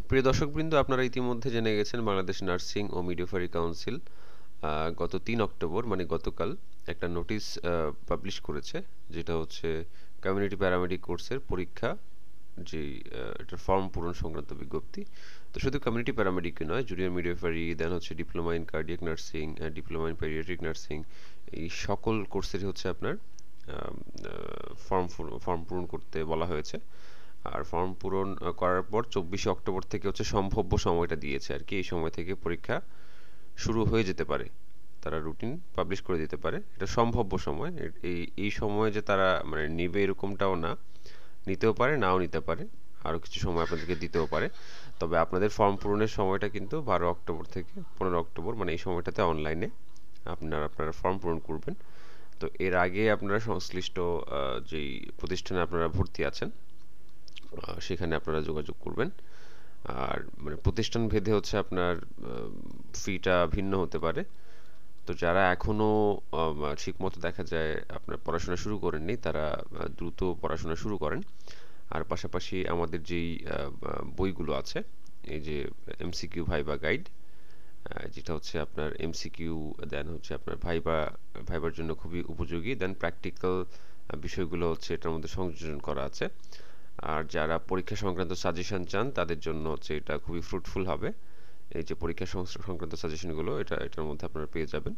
প্রিয় দর্শকবৃন্দ, আপনারা ইতিমধ্যে জেনে গেছেন বাংলাদেশ নার্সিং ও মিডওয়াইফারি কাউন্সিল গত ৩ অক্টোবর মানে গতকাল একটা নোটিশ পাবলিশ করেছে, যেটা হচ্ছে কমিউনিটি প্যারামেডিক কোর্সের পরীক্ষা যেই এটার ফর্ম পূরণ সংক্রান্ত বিজ্ঞপ্তি। তো শুধু কমিউনিটি প্যারামেডিকই নয়, জুনিয়র মিডওয়াইফারি, দেন হচ্ছে diploma in cardiac nursing, diploma in paediatric nursing, এই সকল কোর্সেরই হচ্ছে আপনার ফর্ম ফর্ম পূরণ করতে বলা হয়েছে। আর ফর্ম পূরণ করার পর ২৪শে অক্টোবর থেকে হচ্ছে সম্ভাব্য সময়টা দিয়েছে আর কি, এই সময় থেকে পরীক্ষা শুরু হয়ে যেতে পারে, তারা রুটিন পাবলিশ করে দিতে পারে। এটা সম্ভাব্য সময়, এই সময়ে যে তারা মানে নেবে এরকমটাও না, নিতেও পারে নাও নিতে পারে, আরও কিছু সময় আপনাদেরকে দিতেও পারে। তবে আপনাদের ফর্ম পূরণের সময়টা কিন্তু ১২ অক্টোবর থেকে ১৫ অক্টোবর, মানে এই সময়টাতে অনলাইনে আপনারা ফর্ম পূরণ করবেন। তো এর আগে আপনারা সংশ্লিষ্ট যেই প্রতিষ্ঠানে আপনারা ভর্তি আছেন সেখানে আপনারা যোগাযোগ করবেন। আর মানে প্রতিষ্ঠান ভেদে হচ্ছে আপনার ফিটা ভিন্ন হতে পারে। তো যারা এখনও ঠিকমতো দেখা যায় আপনার পড়াশোনা শুরু করেননি, তারা দ্রুত পড়াশোনা শুরু করেন। আর পাশাপাশি আমাদের যেই বইগুলো আছে, এই যে এমসিকিউ ভাইবা গাইড, যেটা হচ্ছে আপনার এমসিকিউ, দেন হচ্ছে আপনার ভাইবার জন্য খুবই উপযোগী, দেন প্র্যাকটিক্যাল বিষয়গুলো হচ্ছে এটার মধ্যে সংযোজন করা আছে। আর যারা পরীক্ষা সংক্রান্ত সাজেশন চান তাদের জন্য হচ্ছে এটা খুবই ফ্রুটফুল হবে। এই যে পরীক্ষা সংক্রান্ত সাজেশনগুলো এটার মধ্যে আপনারা পেয়ে যাবেন।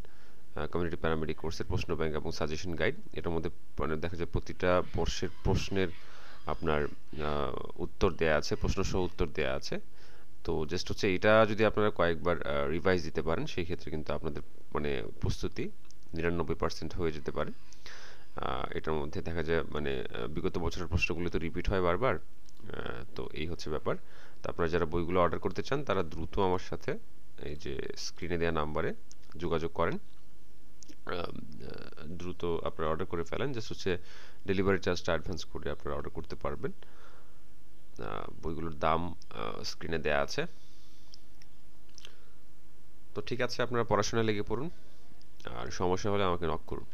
কমিউনিটি প্যারামেডিক কোর্সের প্রশ্ন ব্যাংক এবং সাজেশন গাইড, এটার মধ্যে মানে দেখা যায় প্রতিটা বর্ষের প্রশ্নের আপনার উত্তর দেয়া আছে, প্রশ্নসহ উত্তর দেয়া আছে। তো জাস্ট হচ্ছে এটা যদি আপনারা কয়েকবার রিভাইজ দিতে পারেন, সেই ক্ষেত্রে কিন্তু আপনাদের মানে প্রস্তুতি ৯৯% হয়ে যেতে পারে। এটার মধ্যে দেখা যায় মানে বিগত বছরের প্রশ্নগুলো তো রিপিট হয় বারবার। তো এই হচ্ছে ব্যাপার। তো আপনারা যারা বইগুলো অর্ডার করতে চান তারা দ্রুত আমার সাথে এই যে স্ক্রিনে দেওয়া নাম্বারে যোগাযোগ করেন। দ্রুত আপনারা অর্ডার করে ফেলেন, জাস্ট হচ্ছে ডেলিভারি চার্জটা অ্যাডভান্স করে আপনারা অর্ডার করতে পারবেন। বইগুলোর দাম স্ক্রিনে দেয়া আছে। তো ঠিক আছে, আপনারা পড়াশোনায় লেগে পড়ুন, আর সমস্যা হলে আমাকে নক করুন।